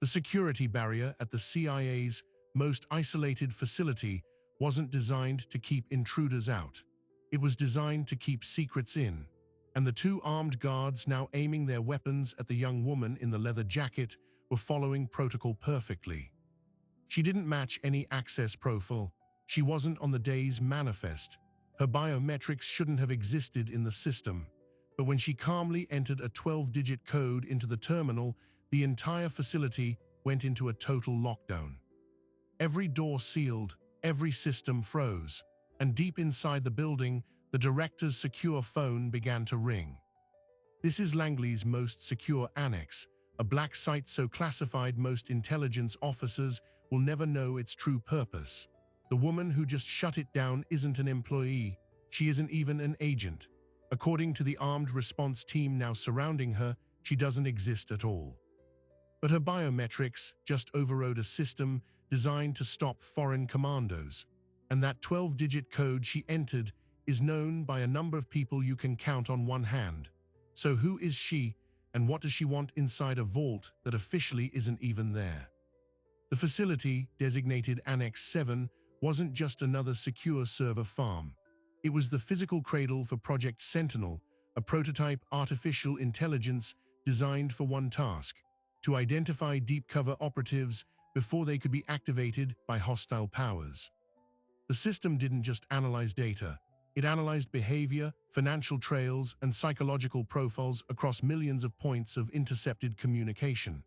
The security barrier at the CIA's most isolated facility wasn't designed to keep intruders out. It was designed to keep secrets in. And the two armed guards, now aiming their weapons at the young woman in the leather jacket, were following protocol perfectly. She didn't match any access profile. She wasn't on the day's manifest. Her biometrics shouldn't have existed in the system. But when she calmly entered a 12-digit code into the terminal, the entire facility went into a total lockdown. Every door sealed, every system froze, and deep inside the building, the director's secure phone began to ring. This is Langley's most secure annex, a black site so classified most intelligence officers will never know its true purpose. The woman who just shut it down isn't an employee, she isn't even an agent. According to the armed response team now surrounding her, she doesn't exist at all. But her biometrics just overrode a system designed to stop foreign commandos. And that 12-digit code she entered is known by a number of people you can count on one hand. So who is she, and what does she want inside a vault that officially isn't even there? The facility, designated Annex 7, wasn't just another secure server farm. It was the physical cradle for Project Sentinel, a prototype artificial intelligence designed for one task: to identify deep cover operatives before they could be activated by hostile powers. The system didn't just analyze data. It analyzed behavior, financial trails, and psychological profiles across millions of points of intercepted communication.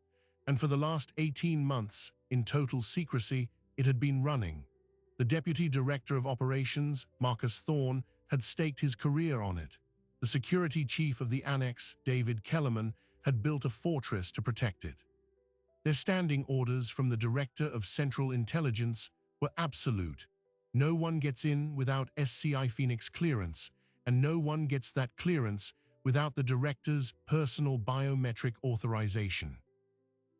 And for the last 18 months, in total secrecy, it had been running. The Deputy Director of Operations, Marcus Thorne, had staked his career on it. The security chief of the Annex, David Kellerman, had built a fortress to protect it. Their standing orders from the Director of Central Intelligence were absolute. No one gets in without SCI Phoenix clearance, and no one gets that clearance without the Director's personal biometric authorization.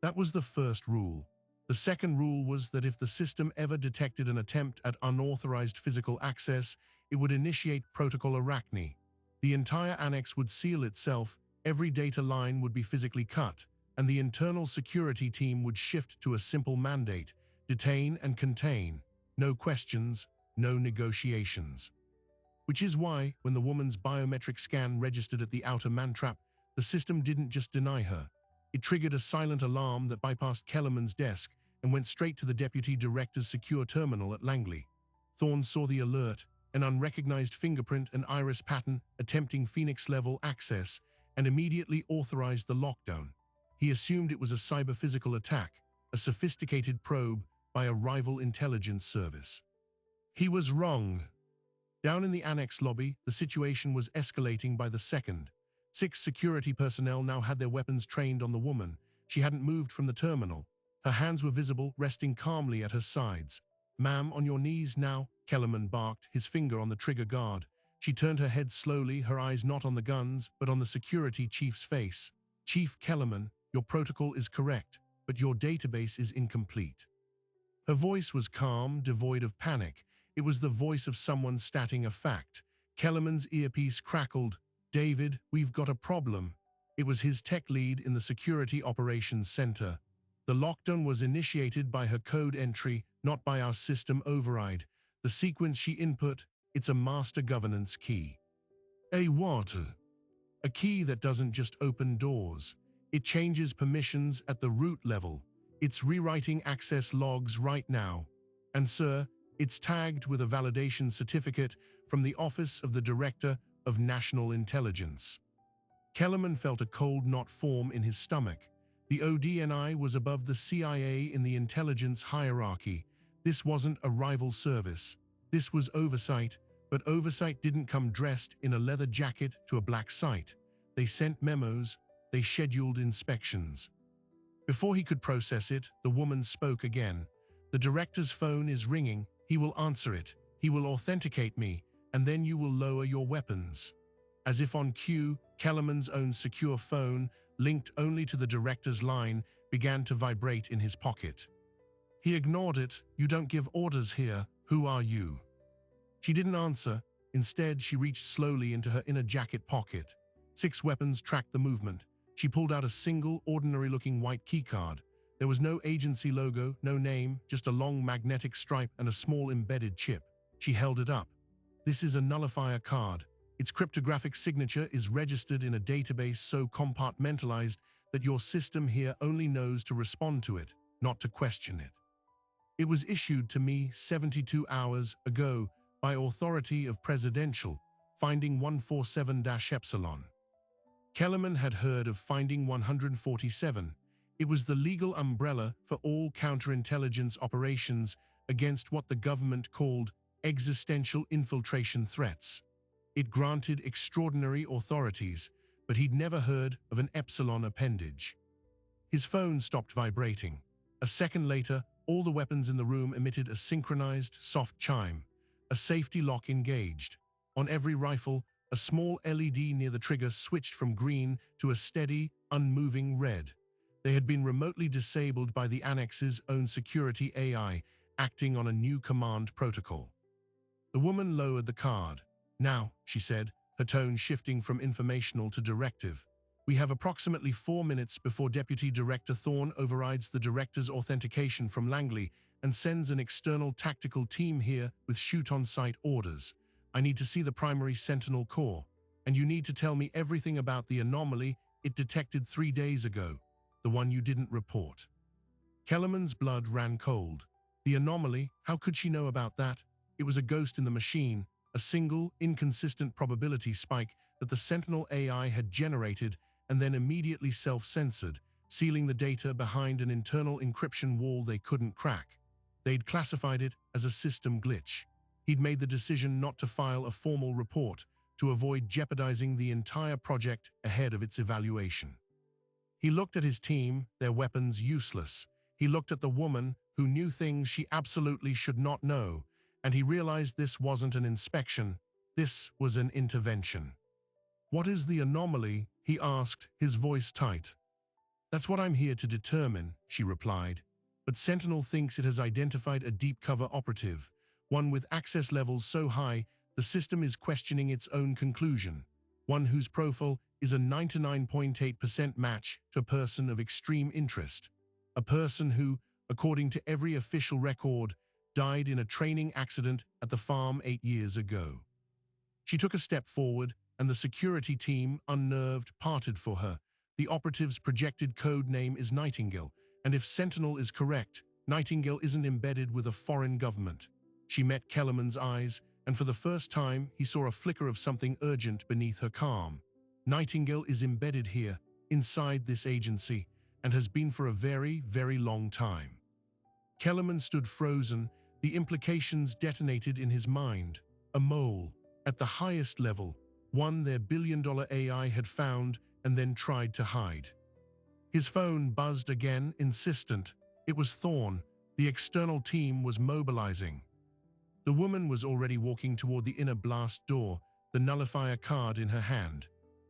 That was the first rule. The second rule was that if the system ever detected an attempt at unauthorized physical access, it would initiate Protocol Arachne. The entire annex would seal itself, every data line would be physically cut, and the internal security team would shift to a simple mandate: detain and contain. No questions, no negotiations. Which is why, when the woman's biometric scan registered at the outer mantrap, the system didn't just deny her. It triggered a silent alarm that bypassed Kellerman's desk and went straight to the Deputy Director's secure terminal at Langley. Thorne saw the alert, an unrecognized fingerprint and iris pattern attempting Phoenix-level access, and immediately authorized the lockdown. He assumed it was a cyber-physical attack, a sophisticated probe by a rival intelligence service. He was wrong. Down in the annex lobby, the situation was escalating by the second. 6 security personnel now had their weapons trained on the woman. She hadn't moved from the terminal. Her hands were visible, resting calmly at her sides. "Ma'am, on your knees now," Kellerman barked, his finger on the trigger guard. She turned her head slowly, her eyes not on the guns, but on the security chief's face. "Chief Kellerman, your protocol is correct, but your database is incomplete." Her voice was calm, devoid of panic. It was the voice of someone stating a fact. Kellerman's earpiece crackled. "David, we've got a problem." It was his tech lead in the Security Operations Center. "The lockdown was initiated by her code entry, not by our system override. The sequence she input, it's a master governance key." "A what?" "A key that doesn't just open doors. It changes permissions at the root level. It's rewriting access logs right now. And sir, it's tagged with a validation certificate from the Office of the Director of National Intelligence." Kellerman felt a cold knot form in his stomach. The ODNI was above the CIA in the intelligence hierarchy. This wasn't a rival service. This was oversight, but oversight didn't come dressed in a leather jacket to a black site. They sent memos, they scheduled inspections. Before he could process it, the woman spoke again. "The director's phone is ringing. He will answer it. He will authenticate me, and then you will lower your weapons." As if on cue, Kellerman's own secure phone, linked only to the director's line, began to vibrate in his pocket. He ignored it. "You don't give orders here. Who are you?" She didn't answer. Instead, she reached slowly into her inner jacket pocket. 6 weapons tracked the movement. She pulled out a single, ordinary-looking white keycard. There was no agency logo, no name, just a long magnetic stripe and a small embedded chip. She held it up. This is a nullifier card. Its cryptographic signature is registered in a database so compartmentalized that your system here only knows to respond to it, not to question it. It was issued to me 72 hours ago by authority of Presidential, Finding 147-Epsilon. Kellerman had heard of Finding 147. It was the legal umbrella for all counterintelligence operations against what the government called existential infiltration threats. It granted extraordinary authorities, but he'd never heard of an Epsilon appendage. His phone stopped vibrating. A second later, all the weapons in the room emitted a synchronized, soft chime. A safety lock engaged. On every rifle, a small LED near the trigger switched from green to a steady, unmoving red. They had been remotely disabled by the Annex's own security AI, acting on a new command protocol. The woman lowered the card. "Now," she said, her tone shifting from informational to directive. "We have approximately 4 minutes before Deputy Director Thorne overrides the director's authentication from Langley and sends an external tactical team here with shoot-on-sight orders. I need to see the primary Sentinel core, and you need to tell me everything about the anomaly it detected 3 days ago, the one you didn't report." Kellerman's blood ran cold. The anomaly, how could she know about that? It was a ghost in the machine, a single, inconsistent probability spike that the Sentinel AI had generated and then immediately self-censored, sealing the data behind an internal encryption wall they couldn't crack. They'd classified it as a system glitch. He'd made the decision not to file a formal report to avoid jeopardizing the entire project ahead of its evaluation. He looked at his team, their weapons useless. He looked at the woman who knew things she absolutely should not know, and he realized this wasn't an inspection, this was an intervention. "What is the anomaly?" he asked, his voice tight. "That's what I'm here to determine," she replied. "But Sentinel thinks it has identified a deep cover operative, one with access levels so high the system is questioning its own conclusion, one whose profile is a 99.8% match to a person of extreme interest, a person who, according to every official record, died in a training accident at the farm 8 years ago." She took a step forward, and the security team, unnerved, parted for her. "The operative's projected code name is Nightingale, and if Sentinel is correct, Nightingale isn't embedded with a foreign government." She met Kellerman's eyes, and for the first time, he saw a flicker of something urgent beneath her calm. "Nightingale is embedded here, inside this agency, and has been for a very, very long time." Kellerman stood frozen, the implications detonated in his mind. A mole, at the highest level, one their billion-dollar AI had found and then tried to hide. His phone buzzed again, insistent. It was Thorne. The external team was mobilizing. The woman was already walking toward the inner blast door, the nullifier card in her hand.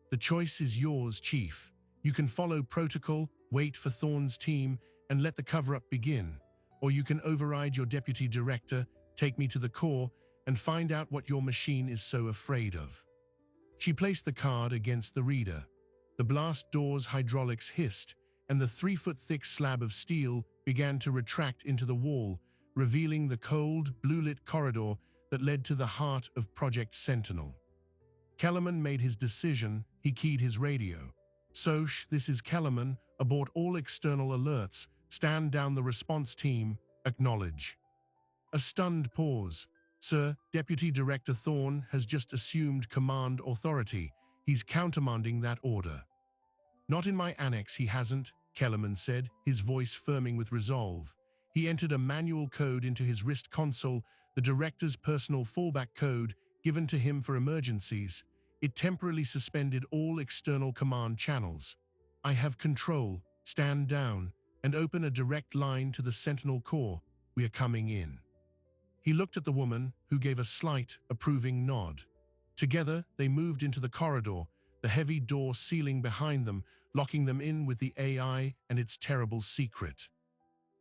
"The choice is yours, Chief. You can follow protocol, wait for Thorne's team, and let the cover-up begin. Or you can override your deputy director, take me to the core, and find out what your machine is so afraid of." She placed the card against the reader. The blast door's hydraulics hissed, and the 3-foot-thick slab of steel began to retract into the wall, revealing the cold, blue-lit corridor that led to the heart of Project Sentinel. Kellerman made his decision. He keyed his radio. "Soch, this is Kellerman. Abort all external alerts. Stand down the response team. Acknowledge." A stunned pause. "Sir, Deputy Director Thorne has just assumed command authority. He's countermanding that order." "Not in my annex, he hasn't," Kellerman said, his voice firming with resolve. He entered a manual code into his wrist console, the director's personal fallback code given to him for emergencies. It temporarily suspended all external command channels. "I have control. Stand down and open a direct line to the Sentinel core. We are coming in." He looked at the woman, who gave a slight, approving nod. Together, they moved into the corridor, the heavy door sealing behind them, locking them in with the AI and its terrible secret.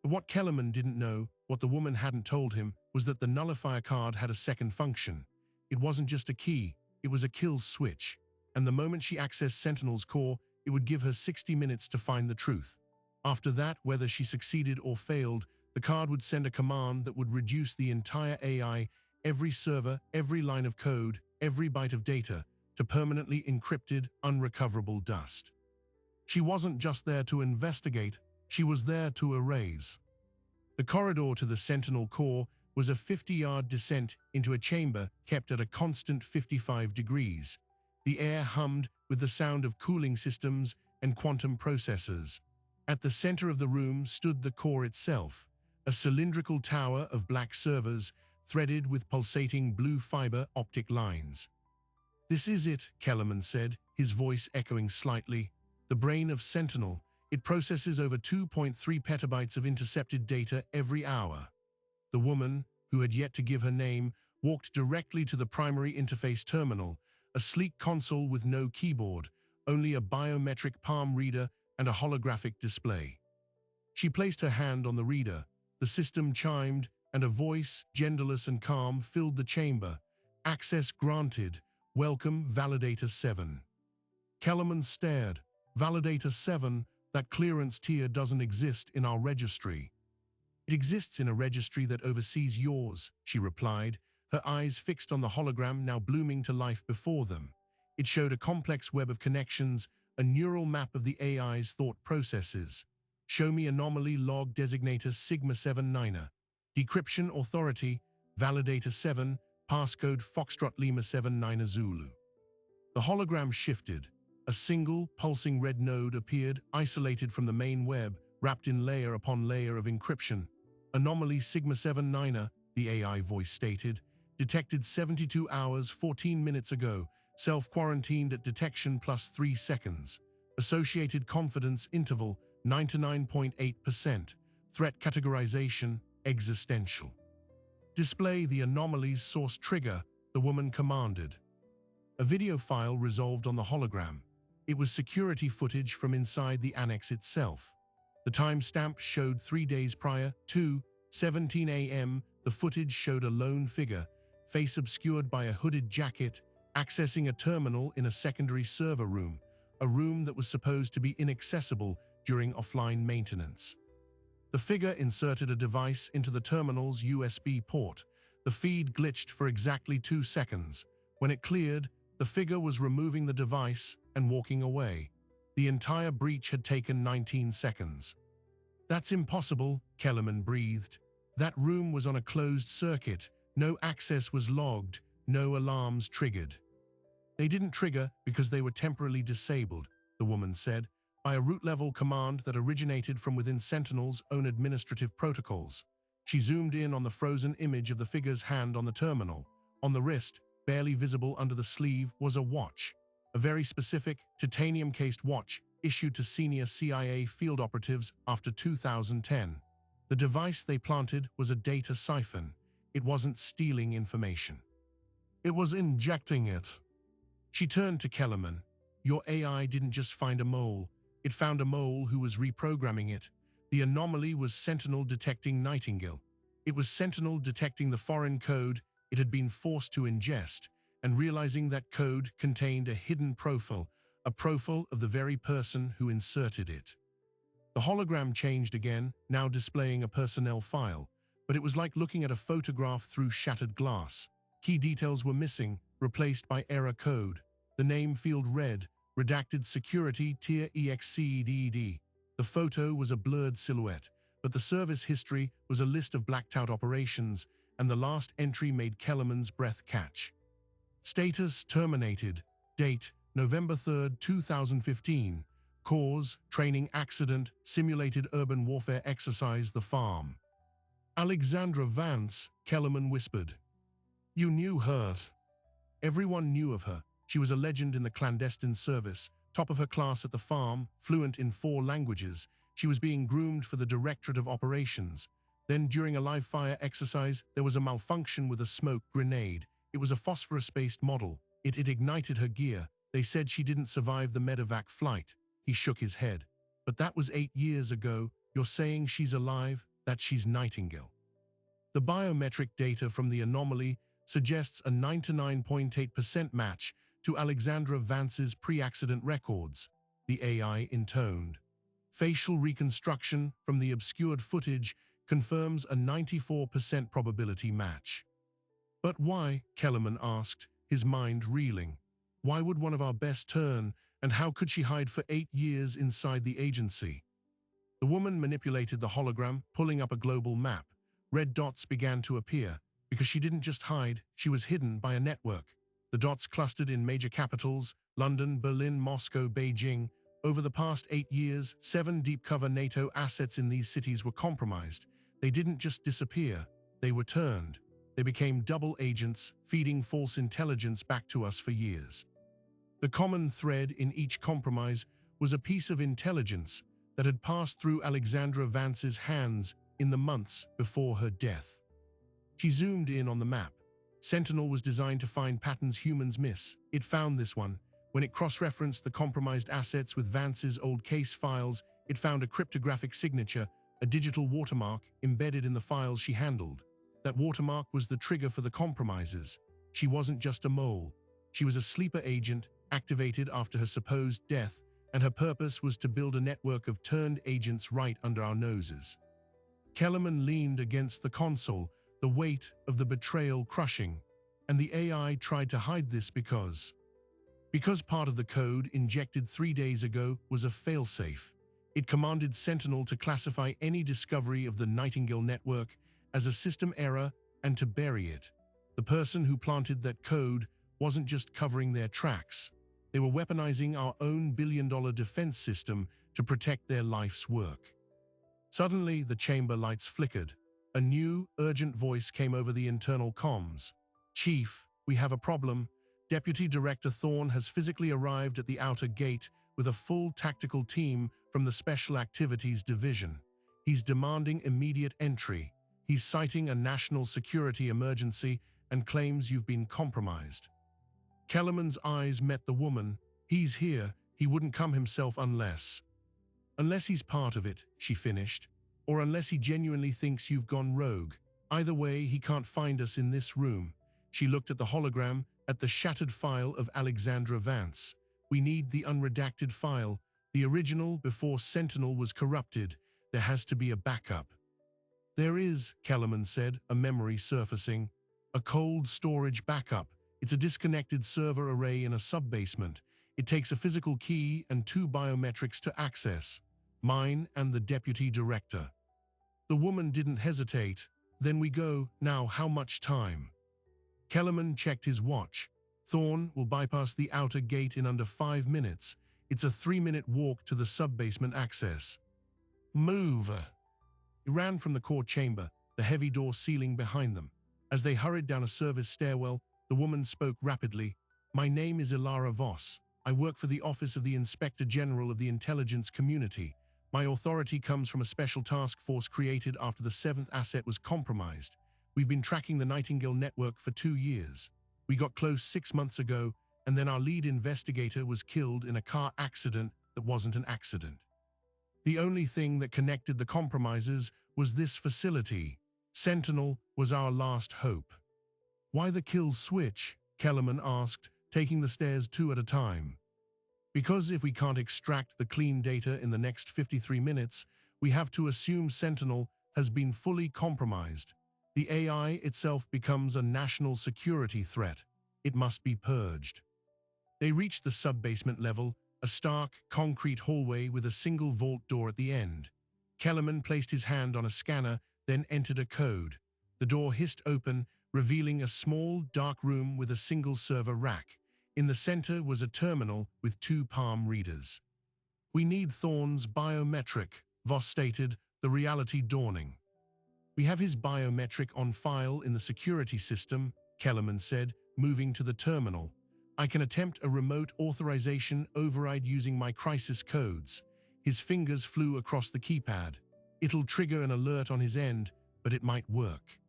But what Kellerman didn't know, what the woman hadn't told him, was that the nullifier card had a second function. It wasn't just a key, it was a kill switch. And the moment she accessed Sentinel's core, it would give her 60 minutes to find the truth. After that, whether she succeeded or failed, the card would send a command that would reduce the entire AI, every server, every line of code, every byte of data, to permanently encrypted, unrecoverable dust. She wasn't just there to investigate, she was there to erase. The corridor to the Sentinel core was a 50-yard descent into a chamber kept at a constant 55 degrees. The air hummed with the sound of cooling systems and quantum processors. At the center of the room stood the core itself, a cylindrical tower of black servers threaded with pulsating blue fiber optic lines. "This is it," Kellerman said, his voice echoing slightly. "The brain of Sentinel. It processes over 2.3 petabytes of intercepted data every hour." The woman, who had yet to give her name, walked directly to the primary interface terminal, a sleek console with no keyboard, only a biometric palm reader and a holographic display. She placed her hand on the reader. The system chimed, and a voice, genderless and calm, filled the chamber. "Access granted. Welcome, Validator 7. Kellerman stared. "Validator 7, that clearance tier doesn't exist in our registry." "It exists in a registry that oversees yours," she replied, her eyes fixed on the hologram now blooming to life before them. It showed a complex web of connections, a neural map of the AI's thought processes. "Show me anomaly log designator Sigma 79er. Decryption authority, Validator 7, passcode Foxtrot Lima 79er Zulu." The hologram shifted. A single, pulsing red node appeared, isolated from the main web, wrapped in layer upon layer of encryption. "Anomaly Sigma 79er," the AI voice stated, "detected 72 hours, 14 minutes ago, self-quarantined at detection plus 3 seconds. Associated confidence interval, 99.8%. Threat categorization, existential." "Display the anomaly's source trigger," the woman commanded. A video file resolved on the hologram. It was security footage from inside the annex itself. The timestamp showed 3 days prior, 2:17 a.m. The footage showed a lone figure, face obscured by a hooded jacket, accessing a terminal in a secondary server room, a room that was supposed to be inaccessible during offline maintenance. The figure inserted a device into the terminal's USB port. The feed glitched for exactly 2 seconds. When it cleared, the figure was removing the device and walking away. The entire breach had taken 19 seconds. "That's impossible," Kellerman breathed. "That room was on a closed circuit. No access was logged, no alarms triggered." "They didn't trigger because they were temporarily disabled," the woman said, "by a root-level command that originated from within Sentinel's own administrative protocols." She zoomed in on the frozen image of the figure's hand on the terminal. On the wrist, barely visible under the sleeve, was a watch. A very specific, titanium-cased watch issued to senior CIA field operatives after 2010. The device they planted was a data siphon. It wasn't stealing information. It was injecting it. She turned to Kellerman. "Your AI didn't just find a mole. It found a mole who was reprogramming it. The anomaly was Sentinel detecting Nightingale. It was Sentinel detecting the foreign code it had been forced to ingest, and realizing that code contained a hidden profile, a profile of the very person who inserted it." The hologram changed again, now displaying a personnel file, but it was like looking at a photograph through shattered glass. Key details were missing, replaced by error code. The name field read, "Redacted Security Tier EXCDD." The photo was a blurred silhouette, but the service history was a list of blacked-out operations, and the last entry made Kellerman's breath catch. "Status terminated. Date, November 3, 2015. Cause, training accident, simulated urban warfare exercise, the farm." "Alexandra Vance," Kellerman whispered. "You knew her." Everyone knew of her. She was a legend in the clandestine service, top of her class at the farm, fluent in 4 languages. She was being groomed for the Directorate of Operations. Then, during a live-fire exercise, there was a malfunction with a smoke grenade. It was a phosphorus-based model. It ignited her gear. They said she didn't survive the medevac flight. He shook his head. "But that was 8 years ago. You're saying she's alive, that she's Nightingale." The biometric data from the anomaly suggests a 99.8% match to Alexandra Vance's pre-accident records, the AI intoned. Facial reconstruction from the obscured footage confirms a 94% probability match. But why? Kellerman asked, his mind reeling. Why would one of our best turn, and how could she hide for 8 years inside the agency? The woman manipulated the hologram, pulling up a global map. Red dots began to appear. Because she didn't just hide, she was hidden by a network. The dots clustered in major capitals, London, Berlin, Moscow, Beijing. Over the past 8 years, 7 deep-cover NATO assets in these cities were compromised. They didn't just disappear, they were turned. They became double agents, feeding false intelligence back to us for years. The common thread in each compromise was a piece of intelligence that had passed through Alexandra Vance's hands in the months before her death. She zoomed in on the map. Sentinel was designed to find patterns humans miss. It found this one. When it cross-referenced the compromised assets with Vance's old case files, it found a cryptographic signature, a digital watermark embedded in the files she handled. That watermark was the trigger for the compromises. She wasn't just a mole. She was a sleeper agent activated after her supposed death, and her purpose was to build a network of turned agents right under our noses. Kellerman leaned against the console, the weight of the betrayal crushing, and the AI tried to hide this because part of the code injected 3 days ago was a failsafe. It commanded Sentinel to classify any discovery of the Nightingale network as a system error and to bury it. The person who planted that code wasn't just covering their tracks. They were weaponizing our own billion-dollar defense system to protect their life's work. Suddenly, the chamber lights flickered. A new, urgent voice came over the internal comms. "Chief, we have a problem. Deputy Director Thorne has physically arrived at the outer gate with a full tactical team from the Special Activities Division. He's demanding immediate entry. He's citing a national security emergency and claims you've been compromised." Kellerman's eyes met the woman. "He's here. He wouldn't come himself unless he's part of it," she finished. "Or unless he genuinely thinks you've gone rogue. Either way, he can't find us in this room." She looked at the hologram, at the shattered file of Alexandra Vance. "We need the unredacted file, the original before Sentinel was corrupted. There has to be a backup." "There is," Kellerman said, a memory surfacing. "A cold storage backup. It's a disconnected server array in a sub-basement. It takes a physical key and 2 biometrics to access. Mine and the deputy director." The woman didn't hesitate. "Then we go. Now, how much time?" Kellerman checked his watch. "Thorne will bypass the outer gate in under 5 minutes. It's a 3-minute walk to the sub-basement access." "Move!" He ran from the core chamber, the heavy door sealing behind them. As they hurried down a service stairwell, the woman spoke rapidly. "My name is Ilara Voss. I work for the Office of the Inspector General of the Intelligence Community. My authority comes from a special task force created after the 7th asset was compromised. We've been tracking the Nightingale network for 2 years. We got close 6 months ago, and then our lead investigator was killed in a car accident that wasn't an accident. The only thing that connected the compromises was this facility. Sentinel was our last hope." "Why the kill switch?" Kellerman asked, taking the stairs 2 at a time. "Because if we can't extract the clean data in the next 53 minutes, we have to assume Sentinel has been fully compromised. The AI itself becomes a national security threat. It must be purged." They reached the sub-basement level, a stark, concrete hallway with a single vault door at the end. Kellerman placed his hand on a scanner, then entered a code. The door hissed open, revealing a small, dark room with a single server rack. In the center was a terminal with 2 palm readers. "We need Thorne's biometric," Voss stated, the reality dawning. "We have his biometric on file in the security system," Kellerman said, moving to the terminal. "I can attempt a remote authorization override using my crisis codes." His fingers flew across the keypad. "It'll trigger an alert on his end, but it might work."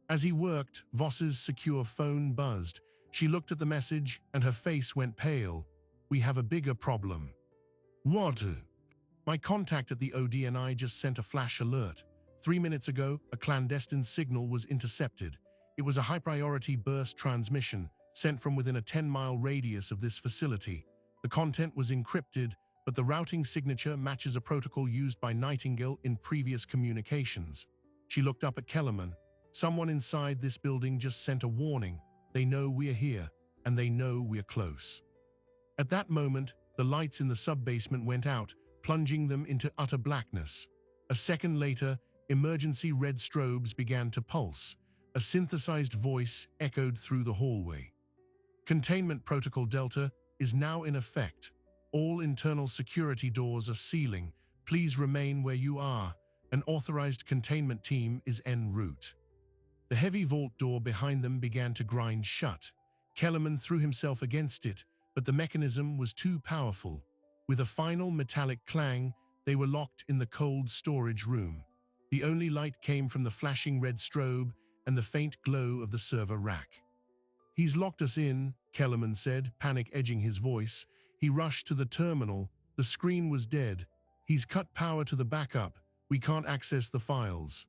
As he worked, Voss's secure phone buzzed. She looked at the message, and her face went pale. "We have a bigger problem." "What?" "My contact at the ODNI just sent a flash alert. 3 minutes ago, a clandestine signal was intercepted. It was a high-priority burst transmission, sent from within a 10-mile radius of this facility. The content was encrypted, but the routing signature matches a protocol used by Nightingale in previous communications. She looked up at Kellerman. Someone inside this building just sent a warning. They know we're here, and they know we're close. At that moment, the lights in the sub-basement went out, plunging them into utter blackness. A second later, emergency red strobes began to pulse. A synthesized voice echoed through the hallway. Containment Protocol Delta is now in effect. All internal security doors are sealing. Please remain where you are. An authorized containment team is en route. The heavy vault door behind them began to grind shut. Kellerman threw himself against it, but the mechanism was too powerful. With a final metallic clang, they were locked in the cold storage room. The only light came from the flashing red strobe and the faint glow of the server rack. "He's locked us in," Kellerman said, panic edging his voice. He rushed to the terminal. The screen was dead. "He's cut power to the backup. We can't access the files."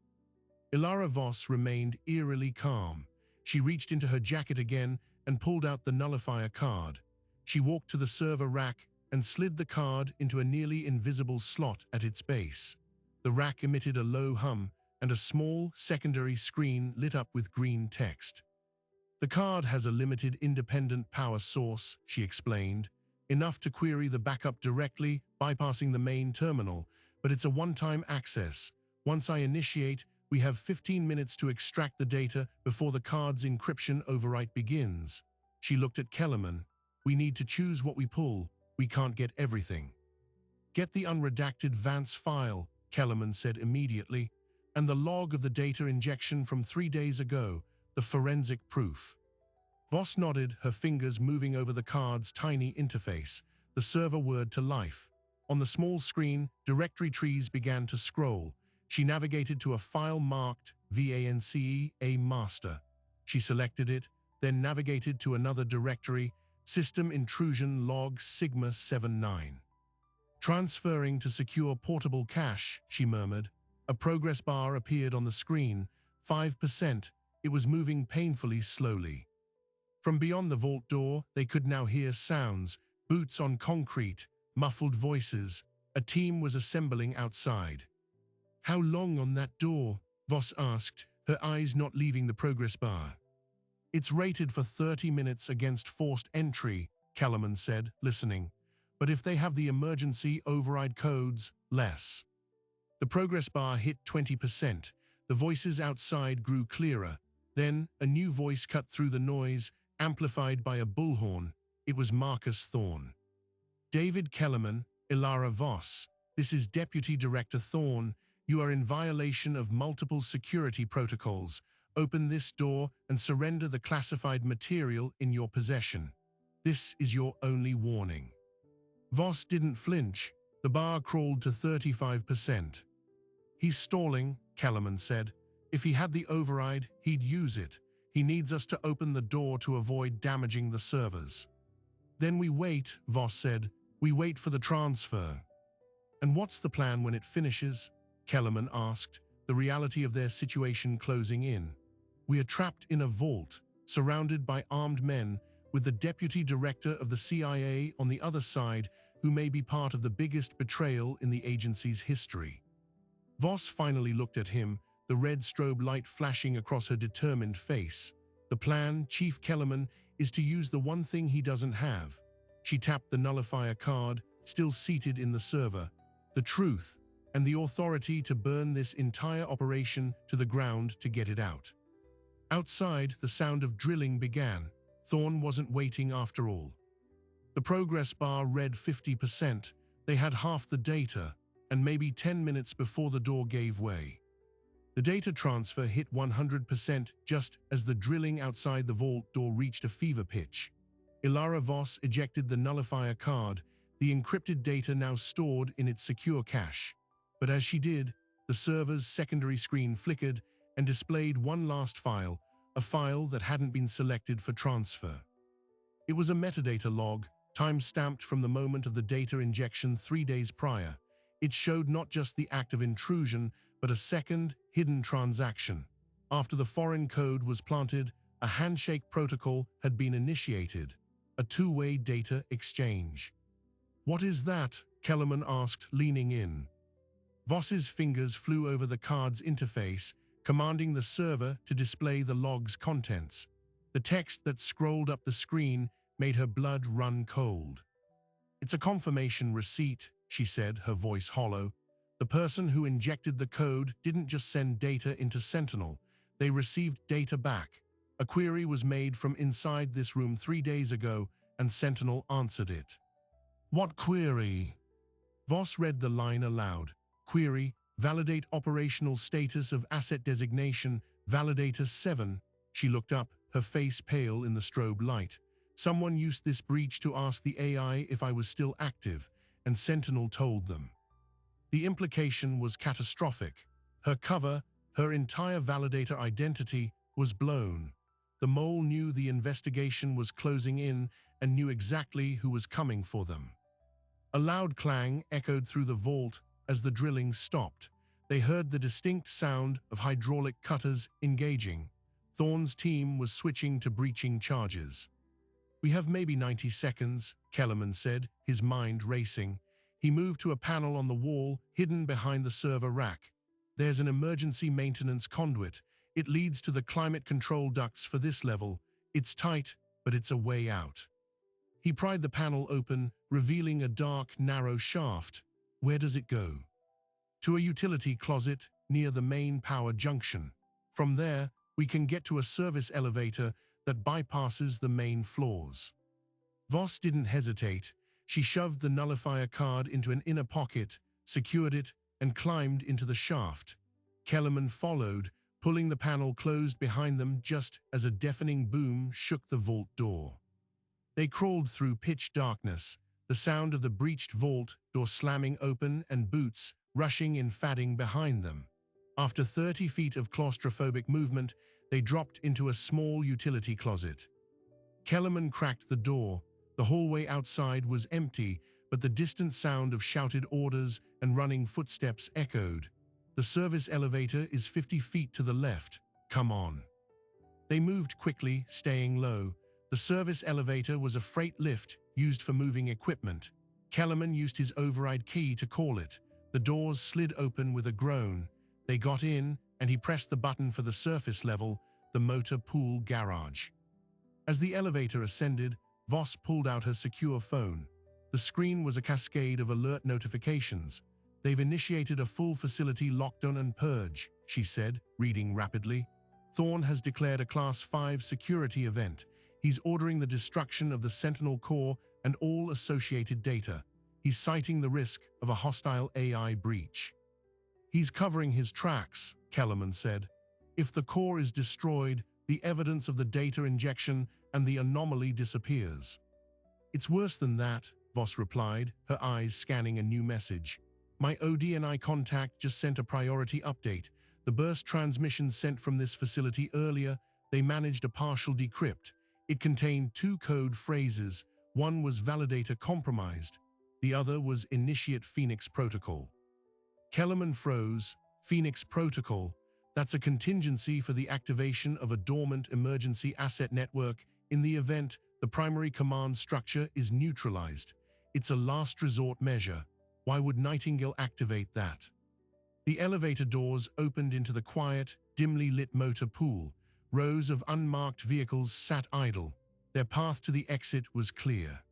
Ilara Voss remained eerily calm. She reached into her jacket again and pulled out the nullifier card. She walked to the server rack and slid the card into a nearly invisible slot at its base. The rack emitted a low hum, and a small secondary screen lit up with green text. "The card has a limited independent power source," she explained, "enough to query the backup directly, bypassing the main terminal, but it's a one-time access. Once I initiate, we have 15 minutes to extract the data before the card's encryption overwrite begins." She looked at Kellerman. "We need to choose what we pull. We can't get everything." "Get the unredacted Vance file," Kellerman said immediately, "and the log of the data injection from 3 days ago, the forensic proof." Voss nodded, her fingers moving over the card's tiny interface, the server word to life. On the small screen, directory trees began to scroll. She navigated to a file marked VANCE, a master. She selected it, then navigated to another directory, System Intrusion Log Sigma 79. "Transferring to secure portable cache," she murmured. A progress bar appeared on the screen. 5%. It was moving painfully slowly. From beyond the vault door, they could now hear sounds, boots on concrete, muffled voices. A team was assembling outside. "How long on that door?" Voss asked, her eyes not leaving the progress bar. "It's rated for 30 minutes against forced entry," Kellerman said, listening. "But if they have the emergency override codes, less." The progress bar hit 20%. The voices outside grew clearer. Then, a new voice cut through the noise, amplified by a bullhorn. It was Marcus Thorne. "David Kellerman, Ilara Voss. This is Deputy Director Thorne. You are in violation of multiple security protocols. Open this door and surrender the classified material in your possession. This is your only warning." Voss didn't flinch. The bar crawled to 35%. "He's stalling," Kellerman said. "If he had the override, he'd use it. He needs us to open the door to avoid damaging the servers." "Then we wait," Voss said. "We wait for the transfer." "And what's the plan when it finishes?" Kellerman asked, the reality of their situation closing in. "We are trapped in a vault, surrounded by armed men, with the deputy director of the CIA on the other side, who may be part of the biggest betrayal in the agency's history." Voss finally looked at him, the red strobe light flashing across her determined face. "The plan, Chief Kellerman, is to use the one thing he doesn't have." She tapped the nullifier card, still seated in the server. "The truth, and the authority to burn this entire operation to the ground to get it out." Outside, the sound of drilling began. Thorne wasn't waiting after all. The progress bar read 50%. They had half the data, and maybe 10 minutes before the door gave way. The data transfer hit 100% just as the drilling outside the vault door reached a fever pitch. Ilara Voss ejected the nullifier card, the encrypted data now stored in its secure cache. But as she did, the server's secondary screen flickered and displayed one last file, a file that hadn't been selected for transfer. It was a metadata log, time-stamped from the moment of the data injection 3 days prior. It showed not just the act of intrusion, but a second, hidden transaction. After the foreign code was planted, a handshake protocol had been initiated, a two-way data exchange. "What is that?" Kellerman asked, leaning in. Voss's fingers flew over the card's interface, commanding the server to display the log's contents. The text that scrolled up the screen made her blood run cold. "It's a confirmation receipt," she said, her voice hollow. "The person who injected the code didn't just send data into Sentinel. They received data back. A query was made from inside this room 3 days ago, and Sentinel answered it." "What query?" Voss read the line aloud. "Query, validate operational status of asset designation, Validator 7. She looked up, her face pale in the strobe light. "Someone used this breach to ask the AI if I was still active, and Sentinel told them." The implication was catastrophic. Her cover, her entire validator identity, was blown. The mole knew the investigation was closing in and knew exactly who was coming for them. A loud clang echoed through the vault as the drilling stopped. They heard the distinct sound of hydraulic cutters engaging. Thorne's team was switching to breaching charges. "We have maybe 90 seconds, Kellerman said, his mind racing. He moved to a panel on the wall, hidden behind the server rack. "There's an emergency maintenance conduit. It leads to the climate control ducts for this level. It's tight, but it's a way out." He pried the panel open, revealing a dark, narrow shaft. "Where does it go?" "To a utility closet near the main power junction. From there, we can get to a service elevator that bypasses the main floors." Voss didn't hesitate. She shoved the nullifier card into an inner pocket, secured it, and climbed into the shaft. Kellerman followed, pulling the panel closed behind them just as a deafening boom shook the vault door. They crawled through pitch darkness, the sound of the breached vault door slamming open and boots rushing in fadding behind them. After 30 feet of claustrophobic movement, they dropped into a small utility closet. Kellerman cracked the door. The hallway outside was empty, but the distant sound of shouted orders and running footsteps echoed. "The service elevator is 50 feet to the left. Come on." They moved quickly, staying low. The service elevator was a freight lift used for moving equipment. Kellerman used his override key to call it. The doors slid open with a groan. They got in, and he pressed the button for the surface level, the motor pool garage. As the elevator ascended, Voss pulled out her secure phone. The screen was a cascade of alert notifications. "They've initiated a full facility lockdown and purge," she said, reading rapidly. "Thorne has declared a Class 5 security event. He's ordering the destruction of the Sentinel core and all associated data. He's citing the risk of a hostile AI breach." "He's covering his tracks," Kellerman said. "If the core is destroyed, the evidence of the data injection and the anomaly disappears." "It's worse than that," Voss replied, her eyes scanning a new message. "My ODNI contact just sent a priority update. The burst transmission sent from this facility earlier, they managed a partial decrypt. It contained 2 code phrases. One was validator compromised. The other was initiate Phoenix protocol." Kellerman froze. Phoenix protocol? That's a contingency for the activation of a dormant emergency asset network in the event the primary command structure is neutralized. It's a last resort measure. Why would Nightingale activate that? The elevator doors opened into the quiet, dimly lit motor pool. Rows of unmarked vehicles sat idle. Their path to the exit was clear.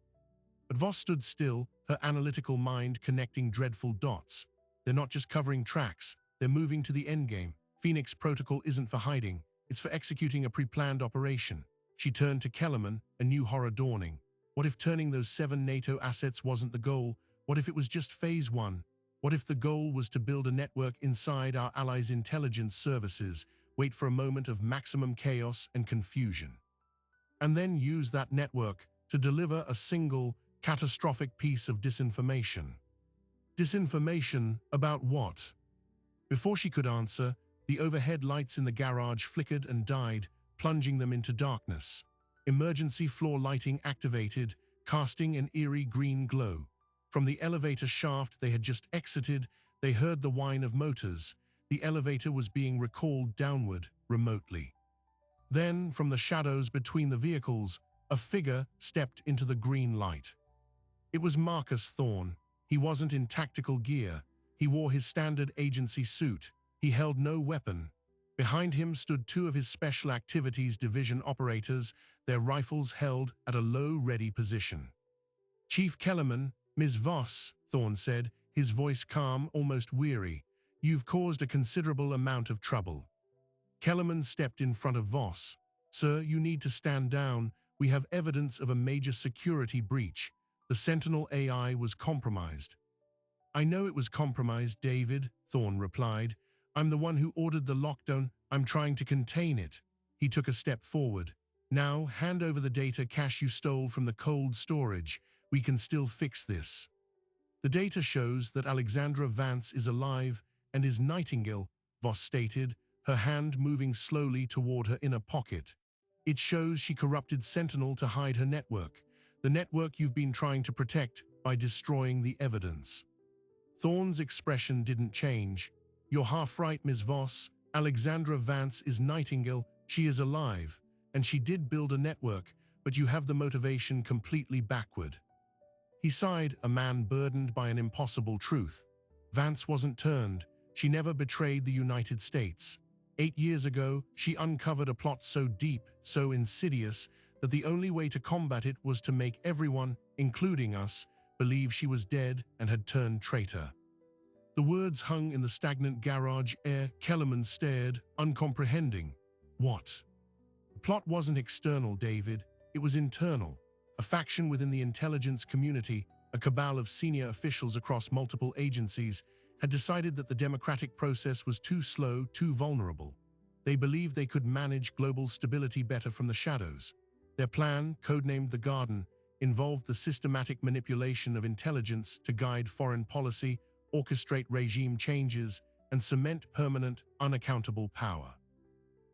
But Voss stood still, her analytical mind connecting dreadful dots. They're not just covering tracks, they're moving to the endgame. Phoenix protocol isn't for hiding, it's for executing a pre-planned operation. She turned to Kellerman, a new horror dawning. What if turning those 7 NATO assets wasn't the goal? What if it was just phase 1? What if the goal was to build a network inside our allies' intelligence services, wait for a moment of maximum chaos and confusion, and then use that network to deliver a single, catastrophic piece of disinformation? Disinformation about what? Before she could answer, the overhead lights in the garage flickered and died, plunging them into darkness. Emergency floor lighting activated, casting an eerie green glow. From the elevator shaft they had just exited, they heard the whine of motors. The elevator was being recalled downward, remotely. Then, from the shadows between the vehicles, a figure stepped into the green light. It was Marcus Thorne. He wasn't in tactical gear. He wore his standard agency suit. He held no weapon. Behind him stood two of his Special Activities Division operators, their rifles held at a low ready position. "Chief Kellerman, Ms. Voss," Thorne said, his voice calm, almost weary. "You've caused a considerable amount of trouble." Kellerman stepped in front of Voss. "Sir, you need to stand down. We have evidence of a major security breach. The Sentinel AI was compromised." "I know it was compromised, David," Thorne replied. "I'm the one who ordered the lockdown. I'm trying to contain it." He took a step forward. "Now, hand over the data cache you stole from the cold storage. We can still fix this." "The data shows that Alexandra Vance is alive and is Nightingale," Voss stated, her hand moving slowly toward her inner pocket. "It shows she corrupted Sentinel to hide her network, the network you've been trying to protect by destroying the evidence." Thorne's expression didn't change. "You're half right, Ms. Voss. Alexandra Vance is Nightingale. She is alive, and she did build a network, but you have the motivation completely backward." He sighed, a man burdened by an impossible truth. Vance wasn't turned. She never betrayed the United States. 8 years ago, she uncovered a plot so deep, so insidious, that the only way to combat it was to make everyone, including us, believe she was dead and had turned traitor. The words hung in the stagnant garage air. Kellerman stared, uncomprehending. "What?" "The plot wasn't external, David. It was internal. A faction within the intelligence community, a cabal of senior officials across multiple agencies, had decided that the democratic process was too slow, too vulnerable. They believed they could manage global stability better from the shadows. Their plan, codenamed the Garden, involved the systematic manipulation of intelligence to guide foreign policy, orchestrate regime changes, and cement permanent, unaccountable power."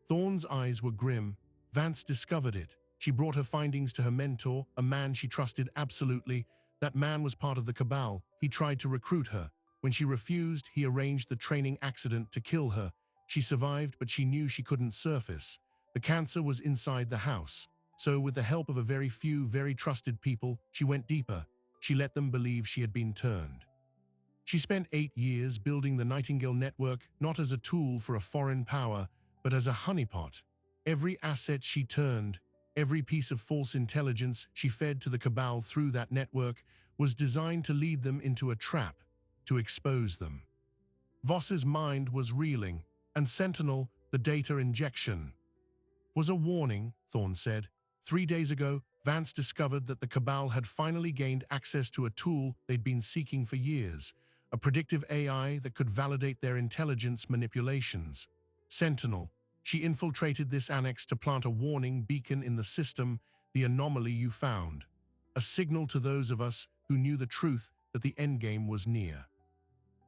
Thorne's eyes were grim. Vance discovered it. She brought her findings to her mentor, a man she trusted absolutely. That man was part of the cabal. He tried to recruit her. When she refused, he arranged the training accident to kill her. She survived, but she knew she couldn't surface. The cancer was inside the house. So with the help of a very few, very trusted people, she went deeper. She let them believe she had been turned. She spent 8 years building the Nightingale Network, not as a tool for a foreign power, but as a honeypot. Every asset she turned, every piece of false intelligence she fed to the cabal through that network was designed to lead them into a trap, to expose them. Voss's mind was reeling, and Sentinel, the data injection, was a warning, Thorne said. 3 days ago, Vance discovered that the cabal had finally gained access to a tool they'd been seeking for years, a predictive AI that could validate their intelligence manipulations. Sentinel. She infiltrated this annex to plant a warning beacon in the system, the anomaly you found. A signal to those of us who knew the truth that the endgame was near.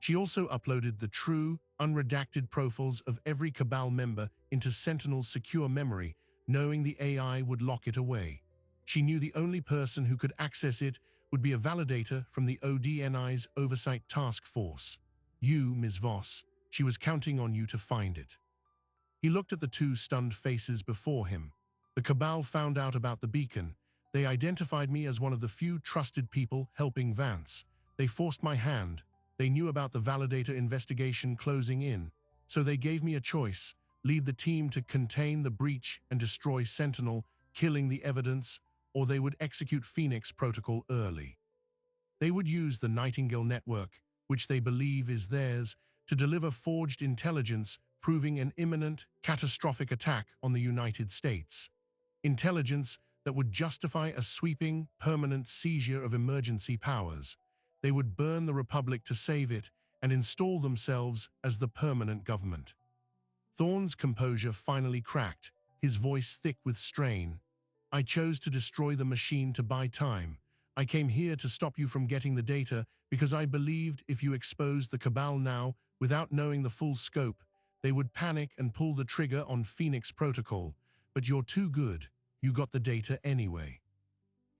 She also uploaded the true, unredacted profiles of every cabal member into Sentinel's secure memory, knowing the AI would lock it away. She knew the only person who could access it would be a validator from the ODNI's Oversight Task Force. You, Ms. Voss. She was counting on you to find it. He looked at the two stunned faces before him. The cabal found out about the beacon. They identified me as one of the few trusted people helping Vance. They forced my hand. They knew about the validator investigation closing in. So they gave me a choice: lead the team to contain the breach and destroy Sentinel, killing the evidence, or they would execute Phoenix Protocol early. They would use the Nightingale Network, which they believe is theirs, to deliver forged intelligence proving an imminent, catastrophic attack on the United States. Intelligence that would justify a sweeping, permanent seizure of emergency powers. They would burn the Republic to save it and install themselves as the permanent government. Thorne's composure finally cracked, his voice thick with strain. "I chose to destroy the machine to buy time. I came here to stop you from getting the data because I believed if you exposed the cabal now, without knowing the full scope, they would panic and pull the trigger on Phoenix Protocol. But you're too good. You got the data anyway."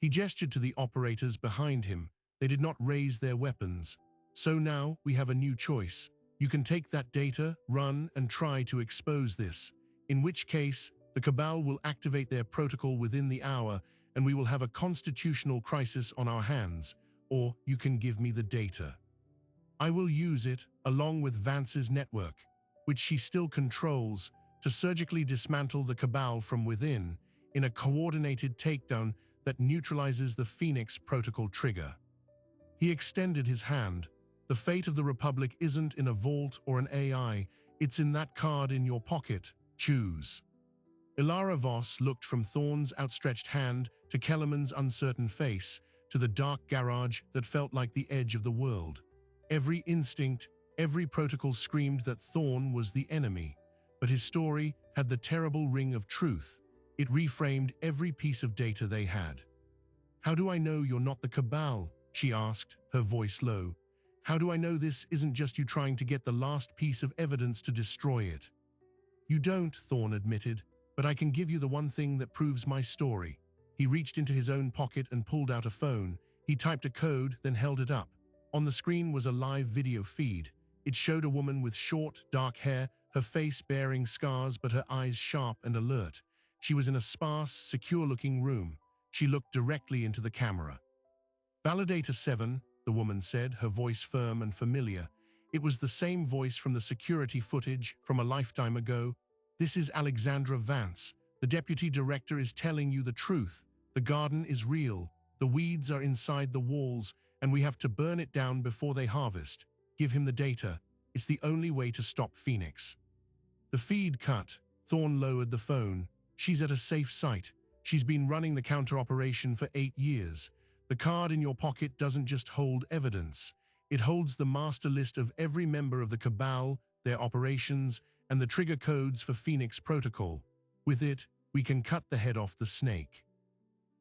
He gestured to the operators behind him. They did not raise their weapons. "So now we have a new choice. You can take that data, run, and try to expose this. In which case, the cabal will activate their protocol within the hour, and we will have a constitutional crisis on our hands. or you can give me the data. I will use it, along with Vance's network, which she still controls, to surgically dismantle the Cabal from within in a coordinated takedown that neutralizes the Phoenix Protocol trigger. He extended his hand. The fate of the Republic isn't in a vault or an AI, it's in that card in your pocket. Choose. Ilara Voss looked from Thorne's outstretched hand to Kellerman's uncertain face, to the dark garage that felt like the edge of the world. Every instinct, every protocol screamed that Thorne was the enemy, but his story had the terrible ring of truth. It reframed every piece of data they had. "How do I know you're not the Cabal?" she asked, her voice low. "How do I know this isn't just you trying to get the last piece of evidence to destroy it?" "You don't," Thorne admitted, "but I can give you the one thing that proves my story." He reached into his own pocket and pulled out a phone. He typed a code, then held it up. On the screen was a live video feed. It showed a woman with short, dark hair, her face bearing scars but her eyes sharp and alert. She was in a sparse, secure-looking room. She looked directly into the camera. "Validator 7, the woman said, her voice firm and familiar. It was the same voice from the security footage from a lifetime ago. "This is Alexandra Vance. The deputy director is telling you the truth. The garden is real. The weeds are inside the walls, and we have to burn it down before they harvest. Give him the data. It's the only way to stop Phoenix." The feed cut. Thorne lowered the phone. "She's at a safe site. She's been running the counter-operation for 8 years. The card in your pocket doesn't just hold evidence. It holds the master list of every member of the Cabal, their operations, and the trigger codes for Phoenix Protocol. With it, we can cut the head off the snake."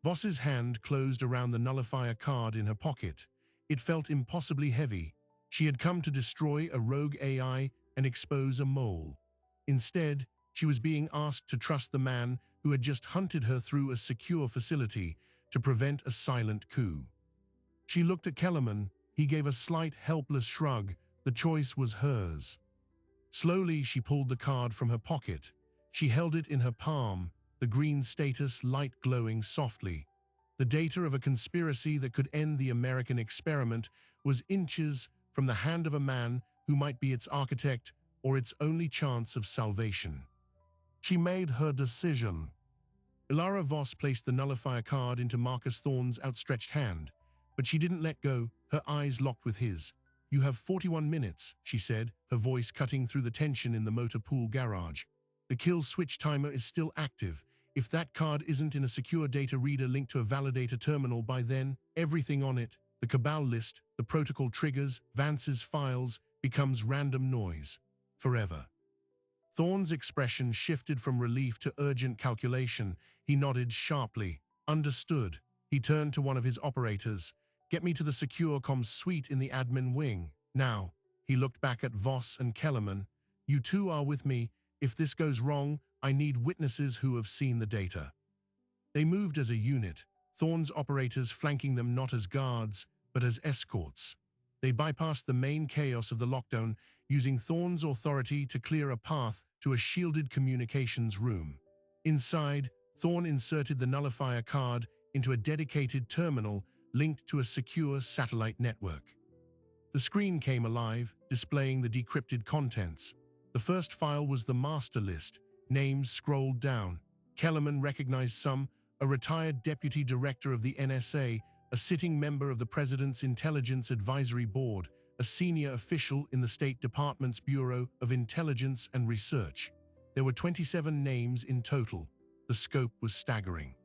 Voss's hand closed around the nullifier card in her pocket. It felt impossibly heavy. She had come to destroy a rogue AI and expose a mole. Instead, she was being asked to trust the man who had just hunted her through a secure facility to prevent a silent coup. She looked at Kellerman. He gave a slight, helpless shrug. The choice was hers. Slowly, she pulled the card from her pocket. She held it in her palm, the green status light glowing softly. The data of a conspiracy that could end the American experiment was inches from the hand of a man who might be its architect or its only chance of salvation. She made her decision. Ilara Voss placed the nullifier card into Marcus Thorne's outstretched hand, but she didn't let go, her eyes locked with his. "You have 41 minutes, she said, her voice cutting through the tension in the motor pool garage. "The kill switch timer is still active. If that card isn't in a secure data reader linked to a validator terminal by then, everything on it, the Cabal list, the protocol triggers, Vance's files, becomes random noise. Forever." Thorne's expression shifted from relief to urgent calculation. He nodded sharply. "Understood." He turned to one of his operators. "Get me to the secure comms suite in the admin wing. Now." He looked back at Voss and Kellerman. "You two are with me. If this goes wrong, I need witnesses who have seen the data." They moved as a unit, Thorne's operators flanking them not as guards, but as escorts. They bypassed the main chaos of the lockdown, using Thorne's authority to clear a path to a shielded communications room. Inside, Thorne inserted the nullifier card into a dedicated terminal linked to a secure satellite network. The screen came alive, displaying the decrypted contents. The first file was the master list. Names scrolled down. Kellerman recognized some: a retired deputy director of the NSA, a sitting member of the President's Intelligence Advisory Board, a senior official in the State Department's Bureau of Intelligence and Research. There were 27 names in total. The scope was staggering.